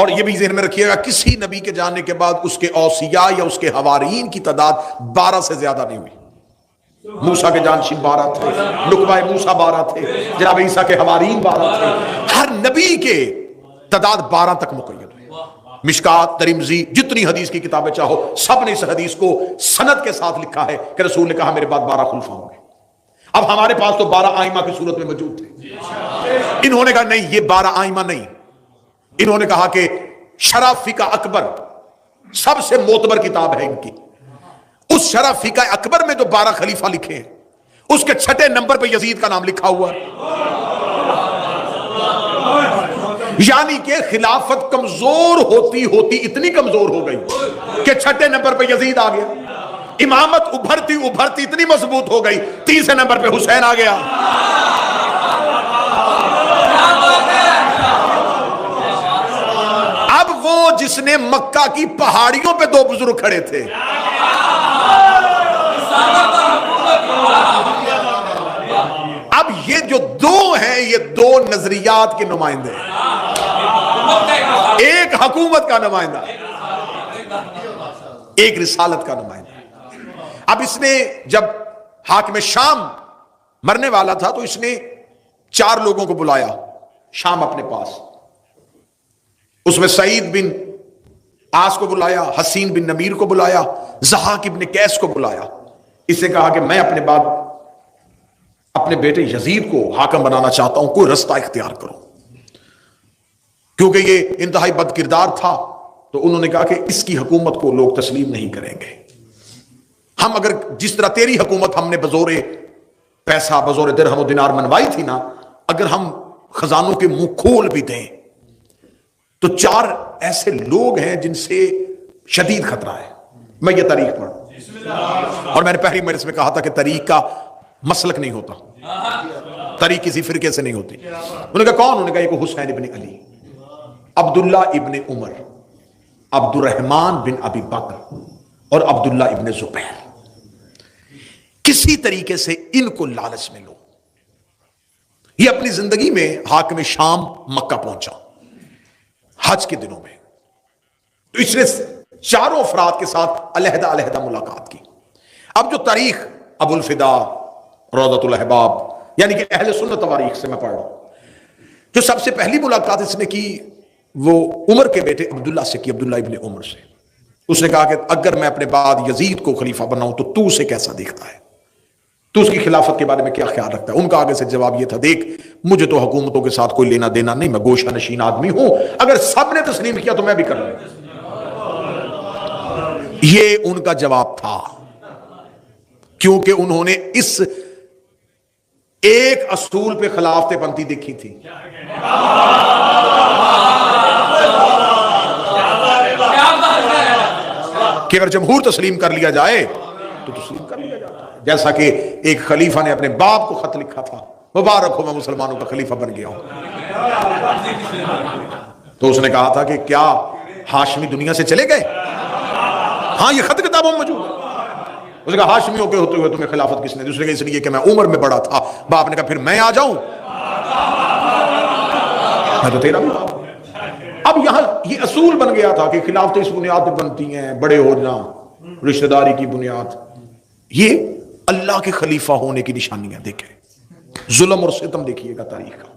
اور یہ بھی ذہن میں رکھیے گا کسی نبی کے جانے کے بعد اس کے اوصیاء یا اس کے حوارین کی تعداد 12 سے زیادہ نہیں ہوئی. موسیٰ کے جانشین 12 تھے, نقبہ موسیٰ 12 تھے, جناب عیسیٰ کے حوارین 12 تھے. ہر نبی کے تعداد 12 تک مقید ہوئی. مشکات, ترمذی, جتنی حدیث کی کتابیں چاہو, سب نے اس حدیث کو سند کے ساتھ لکھا ہے کہ رسول نے کہا میرے بعد 12 خلفاء ہوں گے. اب ہمارے پاس تو 12 آئمہ کی صورت میں موجود تھے. انہوں نے کہا نہیں, یہ 12 آئمہ نہیں. انہوں نے کہا کہ شرح فقہ اکبر سب سے معتبر کتاب ہے ان کی. اس شرح فقہ اکبر میں جو 12 خلیفہ لکھے ہیں, اس کے 6 نمبر پہ یزید کا نام لکھا ہوا ہے. یعنی کہ خلافت کمزور ہوتی ہوتی اتنی کمزور ہو گئی کہ 6 نمبر پہ یزید آ گیا. امامت ابھرتی ابھرتی اتنی مضبوط ہو گئی 30 نمبر پہ حسین آ گیا. اب وہ جس نے مکہ کی پہاڑیوں پہ 2 بزرگ کھڑے تھے, اب یہ جو 2 ہیں یہ 2 نظریات کے نمائندے ہیں, ایک حکومت کا نمائندہ, ایک رسالت کا نمائندہ. اب اس نے جب حاکم شام مرنے والا تھا تو اس نے 4 لوگوں کو بلایا شام اپنے پاس. اس میں سعید بن آس کو بلایا, حسین بن نمیر کو بلایا, ضحاک ابن قیس کو بلایا. اس نے کہا کہ میں اپنے بعد اپنے بیٹے یزید کو حاکم بنانا چاہتا ہوں, کوئی رستہ اختیار کرو. کیونکہ یہ انتہائی بد کردار تھا تو انہوں نے کہا کہ اس کی حکومت کو لوگ تسلیم نہیں کریں گے. ہم اگر جس طرح تیری حکومت ہم نے بزور پیسہ بزور درہم و دینار منوائی تھی نا, اگر ہم خزانوں کے منہ کھول بھی دیں تو 4 ایسے لوگ ہیں جن سے شدید خطرہ ہے. میں یہ تاریخ پڑھوں, اور میں نے پہلی مجلس میں کہا تھا کہ تاریخ کا مسلک نہیں ہوتا, تاریخ کسی فرقے سے نہیں ہوتی. انہوں نے کہا کون؟ انہوں نے کہا ایک حسین ابن علی, عبداللہ ابن عمر, عبد الرحمن بن ابی بکر اور عبداللہ ابن زبیر. کسی طریقے سے ان کو لالچ میں لو. یہ اپنی زندگی میں حاکم شام مکہ پہنچا حج کے دنوں میں, تو اس نے 4 افراد کے ساتھ علیحدہ علیحدہ ملاقات کی. اب جو تاریخ ابو الفدا, روضۃ الاحباب, یعنی کہ اہل سنت تواریخ سے میں پڑھ رہا ہوں, جو سب سے پہلی ملاقات اس نے کی وہ عمر کے بیٹے عبداللہ سے کی, عبداللہ ابن عمر سے. اس نے کہا کہ اگر میں اپنے بعد یزید کو خلیفہ بناؤں تو اسے کیسا دیکھتا ہے, تو اس کی خلافت کے بارے میں کیا خیال رکھتا ہے؟ ان کا آگے سے جواب یہ تھا, دیکھ مجھے تو حکومتوں کے ساتھ کوئی لینا دینا نہیں, میں گوشہ نشین آدمی ہوں, اگر سب نے تسلیم کیا تو میں بھی کر لوں. یہ ان کا جواب تھا, کیونکہ انہوں نے اس ایک اصول پہ خلافت پنتی دیکھی تھی. کہ اگر جمہور تسلیم کر لیا جائے تو تسلیم کر لیا جاتا ہے. جیسا کہ ایک خلیفہ نے اپنے باپ کو خط لکھا تھا, مبارک ہو میں مسلمانوں کا خلیفہ بن گیا ہوں. تو اس نے کہا تھا کہ کیا ہاشمی دنیا سے چلے گئے؟ ہاں یہ خط کتابوں میں موجود ہے. اس نے کہا ہاشمیوں کے ہوتے ہوئے تمہیں خلافت کس نے دی؟ اس نے کہا اس لیے کہ میں عمر میں بڑا تھا. باپ نے کہا پھر میں آ جاؤں, میں تو تیرا بھی باپ. اب یہاں یہ اصول بن گیا تھا کہ خلافتیں اس بنیاد پہ بنتی ہیں, بڑے ہونا, رشتہ داری کی بنیاد. یہ اللہ کے خلیفہ ہونے کی نشانیاں دیکھیں, ظلم اور ستم دیکھیے گا تاریخ کا.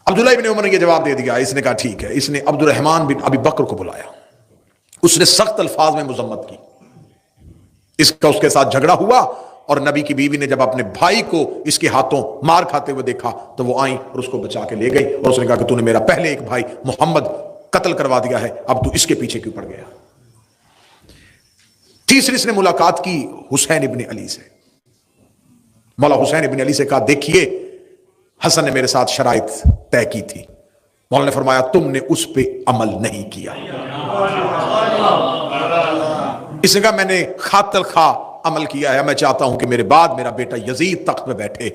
عبداللہ ابن عمر نے یہ جواب دے دیا. اس نے کہا ٹھیک ہے. اس نے عبد الرحمن بن ابی بکر کو بلایا, اس نے سخت الفاظ میں مذمت کی. اس کے ساتھ جھگڑا ہوا, اور نبی کی بیوی نے جب اپنے بھائی کو اس کے ہاتھوں مار کھاتے ہوئے دیکھا تو وہ آئیں اور اس کو بچا کے لے گئی, اور اس نے کہا کہ تو نے میرا پہلے ایک بھائی محمد قتل کروا دیا ہے, اب تو اس کے پیچھے کیوں پڑ گیا. تیسری اس نے ملاقات کی حسین ابن علی سے. مولا حسین ابن علی سے کہا دیکھیے حسن نے میرے ساتھ شرائط طے کی تھی, مولا نے فرمایا تم نے اس پہ عمل نہیں کیا. اس نے کہا میں نے خاطر خواہ عمل کیا ہے, میں چاہتا ہوں کہ میرے بعد میرا بیٹا یزید تخت پہ بیٹھے.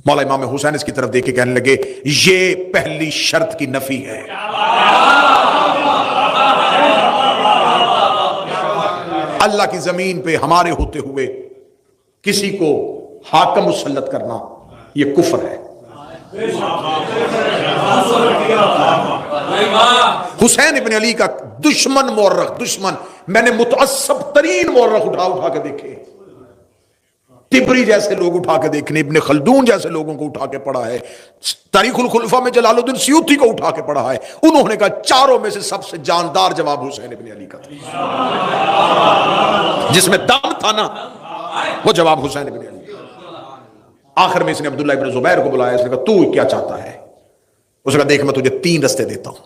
مولا امام حسین اس کی طرف دیکھ کے کہنے لگے یہ پہلی شرط کی نفی ہے. اللہ کی زمین پہ ہمارے ہوتے ہوئے کسی کو حاکم مسلط کرنا یہ کفر ہے. حسین ابن علی کا دشمن مورخ، دشمن، میں نے متعصب ترین مورخ اٹھا کے دیکھے، تبری جیسے لوگ اٹھا کے دیکھنے، ابن خلدون جیسے لوگوں کو اٹھا کے پڑھا ہے، تاریخ الخلفاء میں جلال الدین سیوطی کو اٹھا کے پڑھا ہے، انہوں نے کہا چاروں میں سے سب سے جاندار جواب حسین ابن علی کا تھا، جس میں دم تھا نا وہ جواب حسین ابن علی۔ آخر میں اس نے عبداللہ ابن زبیر کو بلایا، اس نے کہا تو کیا چاہتا ہے؟ اس نے کہا دیکھ میں تجھے 3 رستے دیتا ہوں،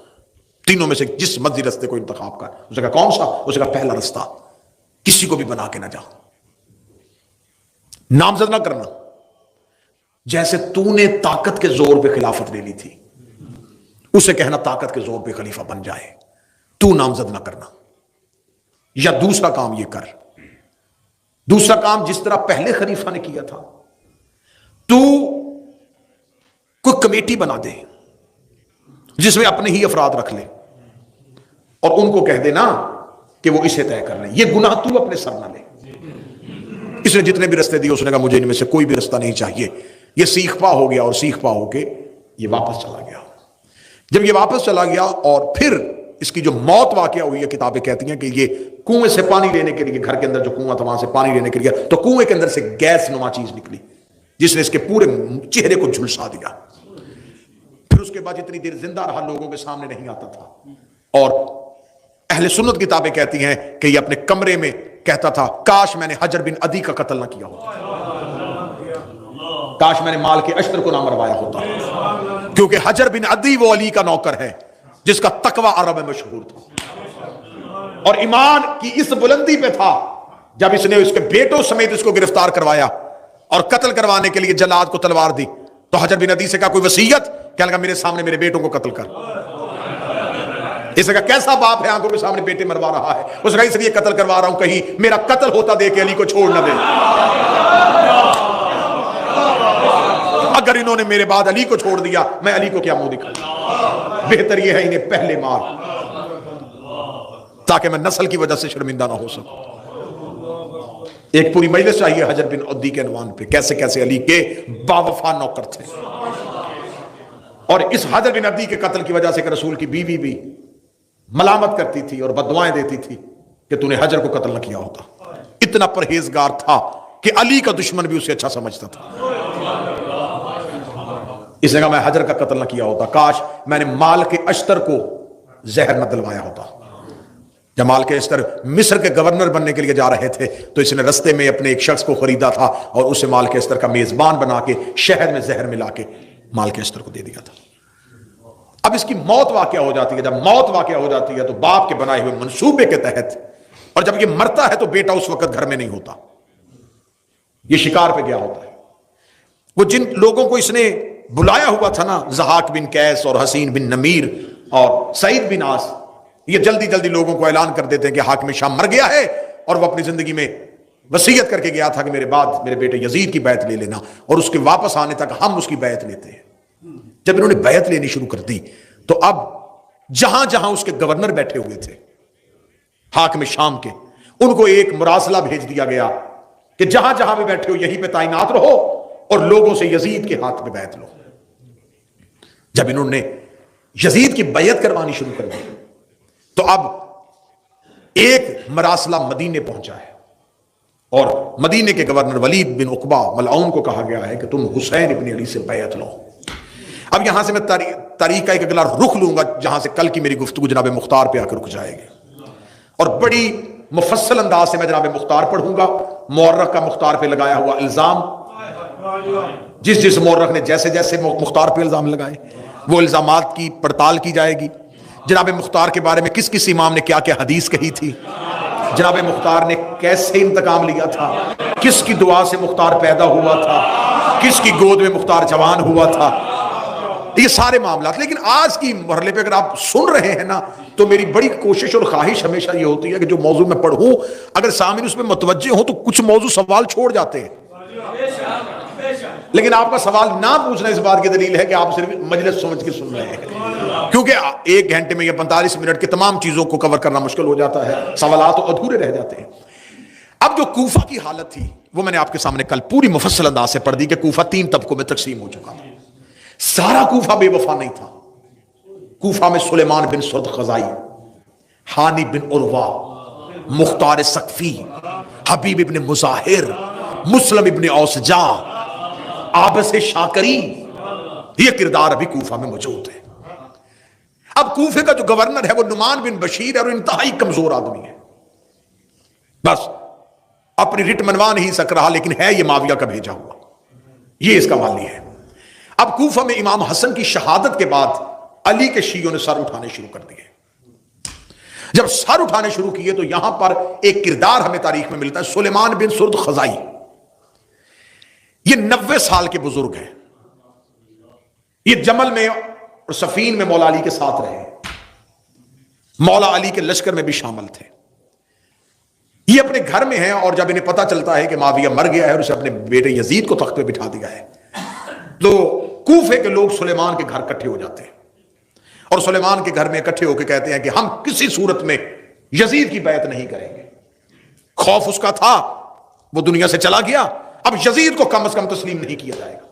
تینوں میں سے جس مرضی رستے کو انتخاب کر۔ اس نے کہا کون سا؟ اس نے کہا پہلا رستہ، کسی کو بھی بنا کے نہ جا، نامزد نہ کرنا، جیسے تو نے طاقت کے زور پہ خلافت لے لی تھی، اسے کہنا طاقت کے زور پہ خلیفہ بن جائے، تو نامزد نہ کرنا۔ یا دوسرا کام یہ کر، دوسرا کام جس طرح پہلے خلیفہ نے کیا تھا، تو کوئی کمیٹی بنا دے جس میں اپنے ہی افراد رکھ لے اور ان کو کہہ دینا کہ وہ اسے طے کر لیں، یہ گناہ تو اپنے سر نہ لے۔ اس نے جتنے بھی رستے دیے اس نے کہا مجھے ان میں سے کوئی بھی رستہ نہیں چاہیے۔ یہ سیخ پا ہو گیا، اور سیخ پا ہو کے یہ واپس چلا گیا۔ جب یہ واپس چلا گیا اور پھر اس کی جو موت واقعہ ہوئی ہے، کتابیں کہتی ہیں کہ یہ کنویں سے پانی لینے کے لیے، گھر کے اندر جو کنواں تھا وہاں سے پانی لینے کے لیے، تو کنویں کے اندر سے گیس نما چیز نکلی جس نے اس کے پورے چہرے کو جھلسا دیا۔ پھر اس کے بعد اتنی دیر زندہ رہا، لوگوں کے سامنے نہیں آتا تھا، اور اہل سنت کتابیں کہتی ہیں کہ یہ اپنے کمرے میں کہتا تھا کاش میں نے حجر بن عدی کا قتل نہ کیا ہوتا، کاش میں نے مال کے اشتر کو نہ مروایا ہوتا، کیونکہ حجر بن عدی وہ علی کا نوکر ہے جس کا تقوی عرب میں مشہور تھا، اور ایمان کی اس بلندی پہ تھا جب اس نے اس کے بیٹوں سمیت اس کو گرفتار کروایا اور قتل کروانے کے لیے جلاد کو تلوار دی، تو حجر بن عدی سے کہا کوئی وصیت؟ کہنے لگا میرے سامنے میرے بیٹوں کو قتل کر۔ اس نے کہا کیسا باپ ہے آنکھوں کے سامنے بیٹے مروا رہا ہے؟ اس نے کہا اس لیے قتل کروا رہا ہوں کہیں میرا قتل ہوتا دے کے علی کو چھوڑ نہ دے، اگر انہوں نے میرے بعد علی کو چھوڑ دیا میں علی کو کیا منہ دکھاؤں، بہتر یہ ہے انہیں پہلے مار تاکہ میں نسل کی وجہ سے شرمندہ نہ ہو سکوں۔ ایک پوری مجلس چاہیے حجر بن عدی کے عنوان پہ، کیسے کیسے علی کے باوفا نوکر تھے، اور اس حجر بن عدی کے قتل کی وجہ سے کہ رسول کی بیوی بھی ملامت کرتی تھی اور بددعائیں دیتی تھی کہ تو نے حجر کو قتل نہ کیا ہوتا، اتنا پرہیزگار تھا کہ علی کا دشمن بھی اسے اچھا سمجھتا تھا۔ اس نے کہا میں حجر کا قتل نہ کیا ہوتا، کاش میں نے مال کے اشتر کو زہر نہ دلوایا ہوتا۔ جب مال کے اشتر مصر کے گورنر بننے کے لیے جا رہے تھے تو اس نے رستے میں اپنے ایک شخص کو خریدا تھا اور اسے مال کے اشتر کا میزبان بنا کے شہد میں زہر ملا کے مال کے اشتر کو دے دیا تھا۔ اب اس کی موت واقع ہو جاتی ہے، جب موت واقع ہو جاتی ہے تو باپ کے بنائے ہوئے منصوبے کے تحت، اور جب یہ مرتا ہے تو بیٹا اس وقت گھر میں نہیں ہوتا، یہ شکار پہ گیا ہوتا ہے۔ وہ جن لوگوں کو اس نے بلایا ہوا تھا نا، ضحاک بن قیس اور حسین بن نمیر اور سعید بن عاص، یہ جلدی جلدی لوگوں کو اعلان کر دیتے ہیں کہ حاکم شام مر گیا ہے، اور وہ اپنی زندگی میں وصیت کر کے گیا تھا کہ میرے بعد میرے بیٹے یزید کی بیعت لے لینا، اور اس کے واپس آنے تک ہم اس کی بیعت لیتے ہیں۔ جب انہوں نے بیعت لینی شروع کر دی تو اب جہاں جہاں اس کے گورنر بیٹھے ہوئے تھے حاکم شام کے، ان کو ایک مراسلہ بھیج دیا گیا کہ جہاں جہاں بھی بیٹھے ہو یہیں پہ تعینات رہو اور لوگوں سے یزید کے ہاتھ میں بیعت لو۔ جب انہوں نے یزید کی بیعت کروانی شروع کر دی تو اب ایک مراسلہ مدینے پہنچا ہے، اور مدینے کے گورنر ولید بن عقبہ ملعون کو کہا گیا ہے کہ تم حسین ابن علی سے بیعت لو۔ اب یہاں سے میں تاریخ کا ایک اگلا رخ لوں گا جہاں سے کل کی میری گفتگو جناب مختار پہ آ کر رک جائے گی، اور بڑی مفصل انداز سے میں جناب مختار پڑھوں گا، مورخ کا مختار پہ لگایا ہوا الزام، جس مورخ نے جیسے جیسے مختار پہ الزام لگائے وہ الزامات کی پڑتال کی جائے گی، جناب مختار کے بارے میں کس کس امام نے کیا کیا حدیث کہی تھی، جناب مختار نے کیسے انتقام لیا تھا، کس کی دعا سے مختار پیدا ہوا تھا، کس کی گود میں مختار جوان ہوا تھا، یہ سارے معاملات۔ لیکن آج کی مرحلے پہ اگر آپ سن رہے ہیں نا تو میری بڑی کوشش اور خواہش ہمیشہ یہ ہوتی ہے کہ جو موضوع میں پڑھوں اگر سامعین اس میں متوجہ ہوں تو کچھ موضوع سوال چھوڑ جاتے ہیں، لیکن آپ کا سوال نہ پوچھنا اس بات کی دلیل ہے کہ آپ صرف مجلس سمجھ کے سن رہے ہیں، کیونکہ 1 گھنٹے میں یا 45 منٹ کے تمام چیزوں کو کور کرنا مشکل ہو جاتا ہے، سوالات ادھورے رہ جاتے ہیں۔ اب جو کوفہ کی حالت تھی وہ میں نے آپ کے سامنے کل پوری مفصل انداز سے پڑھ دی کہ کوفہ 3 طبقوں میں تقسیم ہو چکا تھا، سارا کوفہ بے وفا نہیں تھا، کوفہ میں سلیمان بن سرد خزائی، ہانی بن عروہ، مختار ثقفی، حبیب ابن مظاہر، مسلم ابن اوسجا، عابس شاکری، یہ کردار ابھی کوفہ میں موجود ہے۔ اب کوفے کا جو گورنر ہے وہ نعمان بن بشیر ہے اور انتہائی کمزور آدمی ہے، بس اپنی رٹ منوا نہیں سک رہا، لیکن ہے یہ معاویہ کا بھیجا ہوا، یہ اس کا والی ہے۔ اب کوفہ میں امام حسن کی شہادت کے بعد علی کے شیعوں نے سر اٹھانے شروع کر دیے۔ جب سر اٹھانے شروع کیے تو یہاں پر ایک کردار ہمیں تاریخ میں ملتا ہے، سلیمان بن سرد خزائی۔ یہ 90 سال کے بزرگ ہیں، یہ جمل میں اور صفین میں مولا علی کے ساتھ رہے، مولا علی کے لشکر میں بھی شامل تھے۔ یہ اپنے گھر میں ہیں اور جب انہیں پتا چلتا ہے کہ معاویہ مر گیا ہے اور اسے اپنے بیٹے یزید کو تخت پہ بٹھا دیا ہے، تو کوفے کے لوگ سلیمان کے گھر اکٹھے ہو جاتے ہیں اور سلیمان کے گھر میں اکٹھے ہو کے کہتے ہیں کہ ہم کسی صورت میں یزید کی بیعت نہیں کریں گے۔ خوف اس کا تھا، وہ دنیا سے چلا گیا، اب یزید کو کم از کم تسلیم نہیں کیا جائے گا۔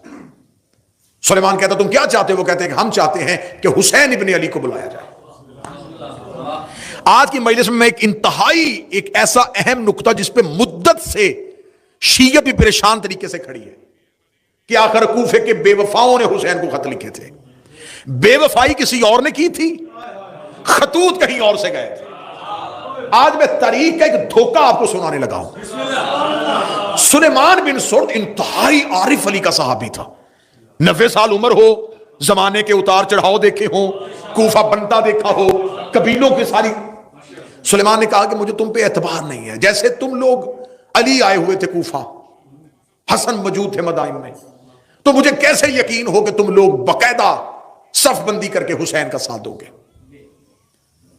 سلیمان کہتا تم کیا چاہتے ہو؟ وہ کہتے ہیں کہ ہم چاہتے ہیں کہ حسین ابن علی کو بلایا جائے۔ آج کی مجلس میں ایک انتہائی ایک ایسا اہم نقطہ جس پہ مدت سے شیعہ بھی پریشان طریقے سے کھڑی ہے کہ آخر کوفے کے بے وفاؤں نے حسین کو خط لکھے تھے، بے وفائی کسی اور نے کی تھی، خطوط کہیں اور سے گئے تھے۔ آج میں تاریخ کا ایک دھوکہ آپ کو سنانے لگا ہوں۔ سلیمان بن سرد انتہائی عارف علی کا صحابی تھا، 90 سال عمر ہو، زمانے کے اتار چڑھاؤ دیکھے ہوں، کوفہ بنتا دیکھا ہو، قبیلوں کی ساری۔ سلیمان نے کہا کہ مجھے تم پہ اعتبار نہیں ہے، جیسے تم لوگ علی آئے ہوئے تھے کوفہ، حسن موجود تھے مدائن میں، تو مجھے کیسے یقین ہو کہ تم لوگ باقاعدہ صف بندی کر کے حسین کا ساتھ دو گے؟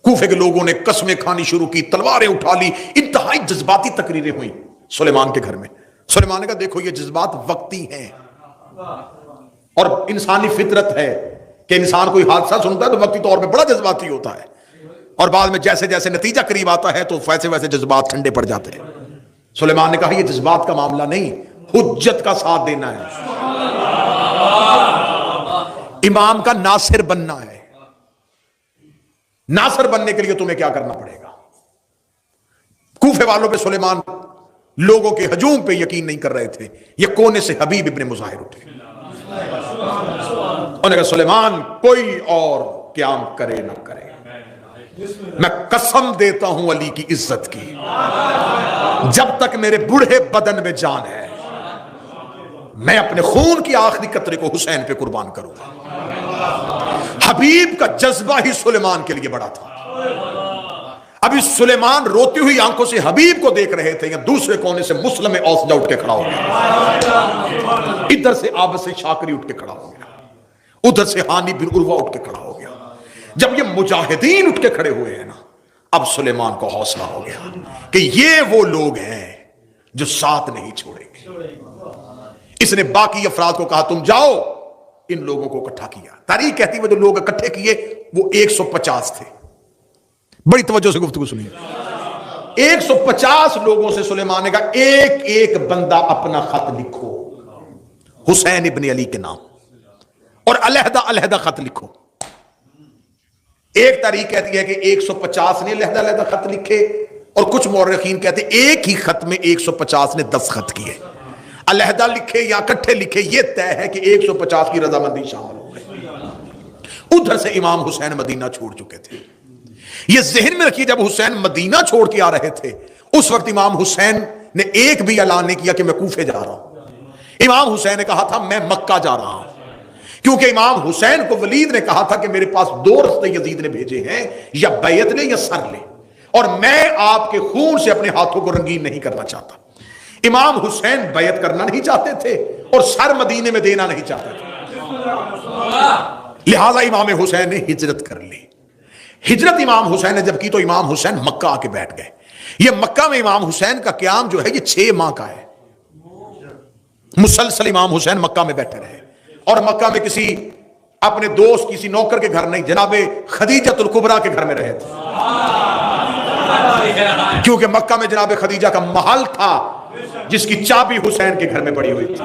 کوفے کے لوگوں نے قسمیں کھانی شروع کی، تلواریں اٹھا لی، انتہائی جذباتی تقریریں ہوئیں سلیمان کے گھر میں۔ سلیمان نے کہا دیکھو یہ جذبات وقتی ہیں اور انسانی فطرت ہے کہ انسان کوئی حادثہ سنتا ہے تو وقتی طور پہ بڑا جذباتی ہوتا ہے اور بعد میں جیسے جیسے نتیجہ قریب آتا ہے تو ویسے ویسے جذبات ٹھنڈے پڑ جاتے ہیں۔ سلیمان نے کہا یہ جذبات کا معاملہ نہیں، حجت کا ساتھ دینا ہے، امام کا ناصر بننا ہے۔ ناصر بننے کے لیے تمہیں کیا کرنا پڑے گا؟ کوفے والوں پہ سلیمان لوگوں کے ہجوم پہ یقین نہیں کر رہے تھے، یہ کونے سے حبیب ابن مظاہر اٹھے، انہوں نے کہا سلیمان کوئی اور قیام کرے نہ کرے، میں قسم دیتا ہوں علی کی عزت کی، جب تک میرے بوڑھے بدن میں جان ہے میں اپنے خون کی آخری قطرے کو حسین پہ قربان کروں گا۔ حبیب کا جذبہ ہی سلیمان کے لیے بڑا تھا۔ ابھی سلیمان روتی ہوئی آنکھوں سے حبیب کو دیکھ رہے تھے، یا دوسرے کونے سے مسلم اوسجا اٹھ کے کھڑا ہو گیا، ادھر سے عابس شاکری اٹھ کے کھڑا ہو گیا، ادھر سے ہانی بن عروہ اٹھ کے کھڑا ہو گیا۔ جب یہ مجاہدین اٹھ کے کھڑے ہوئے ہیں نا، اب سلیمان کو حوصلہ ہو گیا کہ یہ وہ لوگ ہیں جو ساتھ نہیں چھوڑیں گے۔ اس نے باقی افراد کو کہا تم جاؤ، ان لوگوں کو اکٹھا کیا۔ تاریخ کہتی ہے جو لوگ اکٹھے کیے وہ 150 تھے۔ بڑی توجہ سے گفتگو سنیے، 150 لوگوں سے سلیمان نے کہا ایک ایک بندہ اپنا خط لکھو حسین ابن علی کے نام، اور علیحدہ علیحدہ خط لکھو۔ ایک تاریخ کہتی ہے کہ 150 نے علیحدہ علیحدہ خط لکھے، اور کچھ مورخین کہتے ہیں ایک ہی خط میں 150 نے 10 خط کیے۔ علیحدہ لکھے یا اکٹھے لکھے یہ طے ہے کہ 150 کی رضامندی شامل ہو گئی۔ ادھر سے امام حسین مدینہ چھوڑ چکے تھے۔ یہ ذہن میں رکھیے جب حسین مدینہ چھوڑ کے آ رہے تھے اس وقت امام حسین نے ایک بھی اعلان نہیں کیا کہ میں کوفے جا رہا ہوں۔ امام حسین نے کہا تھا میں مکہ جا رہا ہوں، کیونکہ امام حسین کو ولید نے کہا تھا کہ میرے پاس 2 رستے یزید نے بھیجے ہیں، یا بیعت لے یا سر لے، اور میں آپ کے خون سے اپنے ہاتھوں کو رنگین نہیں کرنا چاہتا۔ امام حسین بیعت کرنا نہیں چاہتے تھے اور سر مدینے میں دینا نہیں چاہتے تھے، لہذا امام حسین نے ہجرت کر لی۔ ہجرت امام حسین نے جب کی تو امام حسین مکہ آ کے بیٹھ گئے۔ یہ مکہ میں امام حسین کا قیام جو ہے یہ 6 ماہ کا ہے، مسلسل امام حسین مکہ میں بیٹھے رہے، اور مکہ میں کسی اپنے دوست کسی نوکر کے گھر نہیں، جناب خدیجہ الکبریٰ کے گھر میں رہے تھے، کیونکہ مکہ میں جناب خدیجہ کا محل تھا جس کی چابی حسین کے گھر میں پڑی ہوئی تھی۔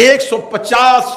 150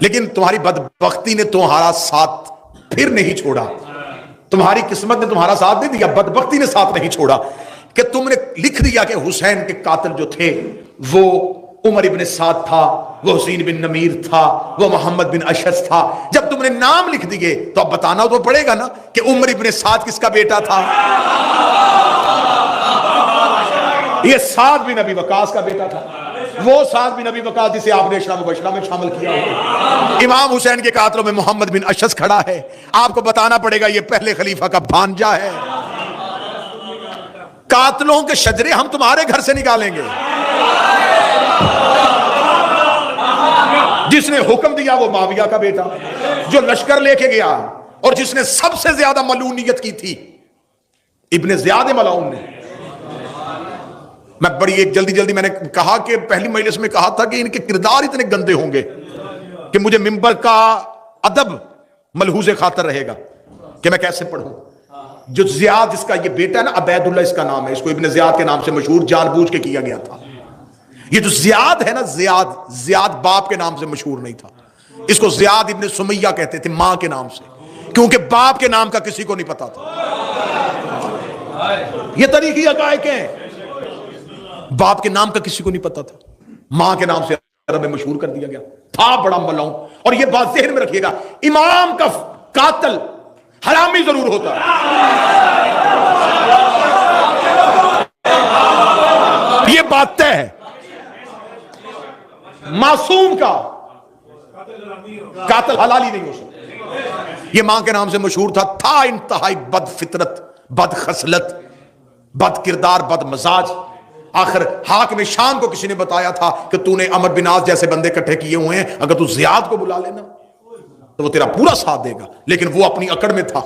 لیکن تمہاری بدبختی نے تمہارا ساتھ پھر نہیں چھوڑا، تمہاری قسمت نے تمہارا ساتھ نہیں دیا، بدبختی نے ساتھ نہیں چھوڑا کہ تم نے لکھ دیا کہ حسین کے قاتل جو تھے وہ عمر ابن سعد تھا، وہ حسین بن نمیر تھا، وہ محمد بن اشعث تھا۔ جب تم نے نام لکھ دیے تو اب بتانا تو پڑے گا نا کہ عمر ابن سعد کس کا بیٹا تھا؟ یہ سعد بن ابی وقاص کا بیٹا تھا، وہ سعد بن ابی وقاص جسے آپ نے اشرا مبشرہ میں شامل کیا ہے۔ امام حسین کے قاتلوں میں محمد بن اشعث کھڑا ہے، آپ کو بتانا پڑے گا یہ پہلے خلیفہ کا بھانجا ہے۔ قاتلوں کے شجرے ہم تمہارے گھر سے نکالیں گے۔ جس نے حکم دیا وہ معاویہ کا بیٹا، جو لشکر لے کے گیا، اور جس نے سب سے زیادہ ملعونیت کی تھی ابن زیاد ملعون نے۔ میں بڑی ایک جلدی میں نے کہا کہ پہلی مجلس میں کہا تھا کہ ان کے کردار اتنے گندے ہوں گے کہ مجھے منبر کا ادب ملحوظ خاطر رہے گا کہ میں کیسے پڑھوں۔ جو زیاد جس کا یہ بیٹا ہے نا، عبید اللہ اس کا نام ہے، اس کو ابن زیاد کے نام سے مشہور جان بوجھ کے کیا گیا تھا۔ یہ جو زیاد ہے نا، زیاد باپ کے نام سے مشہور نہیں تھا، اس کو زیاد ابن سمیہ کہتے تھے ماں کے نام سے، کیونکہ باپ کے نام کا کسی کو نہیں پتا تھا۔ یہ تاریخی حقائق ہیں، باپ کے نام کا کسی کو نہیں پتا تھا، ماں کے نام سے عرب میں مشہور کر دیا گیا تھا، بڑا ملعون۔ اور یہ بات ذہن میں رکھیے گا، امام کا قاتل حرامی ضرور ہوتا ہے، یہ بات طے ہے۔ معصوم کا قاتل حلالی نہیں ہو سکتا۔ یہ ماں کے نام سے مشہور تھا انتہائی بد فطرت، بد خصلت، بد کردار، بد مزاج۔ آخر حاکم شام کو کسی نے بتایا تھا کہ تو نے عمر بن عاص جیسے بندے اکٹھے کیے ہوئے ہیں، اگر تو زیاد کو بلا لینا تو وہ تیرا پورا ساتھ دے گا، لیکن وہ اپنی اکڑ میں تھا،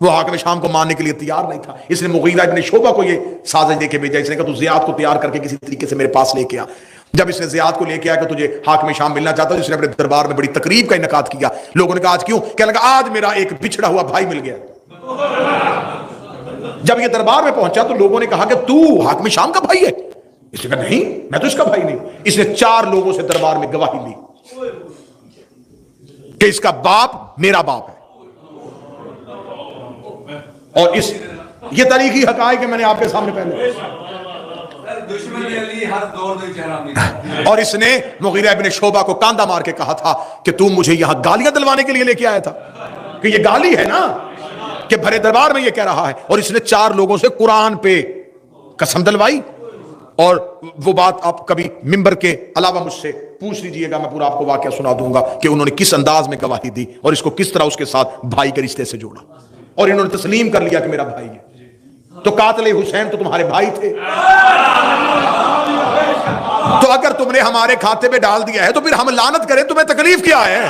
وہ حاکم شام کو ماننے کے لیے تیار نہیں تھا۔ اس نے مغیرہ ابن شعبہ کو یہ سازش دے کے بھیجا، اس نے کہا تو زیاد کو تیار کر کے کسی طریقے سے میرے پاس لے کے آ۔ جب اس نے زیاد کو لے کے آیا کہ تجھے حاکم شام ملنا چاہتا ہے، اس نے اپنے دربار میں بڑی تقریب کا انعقاد کیا۔ لوگوں نے کہا آج کیوں؟ کہنے لگا آج میرا ایک بچھڑا ہوا بھائی مل گیا۔ جب یہ دربار میں پہنچا تو لوگوں نے کہا کہ تو حاکم شام کا بھائی ہے؟ اس نے کہا نہیں، میں تو اس کا بھائی نہیں۔ اس نے 4 لوگوں سے دربار میں گواہی لی کہ اس کا باپ میرا باپ ہے۔ اور یہ تاریخی حقائق ہے، میں نے آپ کے سامنے پہلے۔ اور اس نے مغیرہ ابن شعبہ کو کاندھا مار کے کہا تھا کہ تو مجھے یہاں گالیاں دلوانے کے لیے لے کے آیا تھا، کہ یہ گالی ہے نا کہ بھرے دربار میں یہ کہہ رہا ہے۔ اور اس نے 4 لوگوں سے قرآن پہ قسم دلوائی، اور وہ بات آپ کبھی ممبر کے علاوہ مجھ سے پوچھ لیجئے گا، میں پورا آپ کو واقعہ سنا دوں گا کہ انہوں نے کس انداز میں گواہی دی اور اس کو کس طرح اس کے ساتھ بھائی کے رشتے سے جوڑا، اور انہوں نے تسلیم کر لیا کہ میرا بھائی ہے۔ تو قاتل حسین تو تمہارے بھائی تھے، تو اگر تم نے ہمارے کھاتے میں ڈال دیا ہے تو پھر ہم لعنت کریں، تمہیں تکلیف کیا ہے؟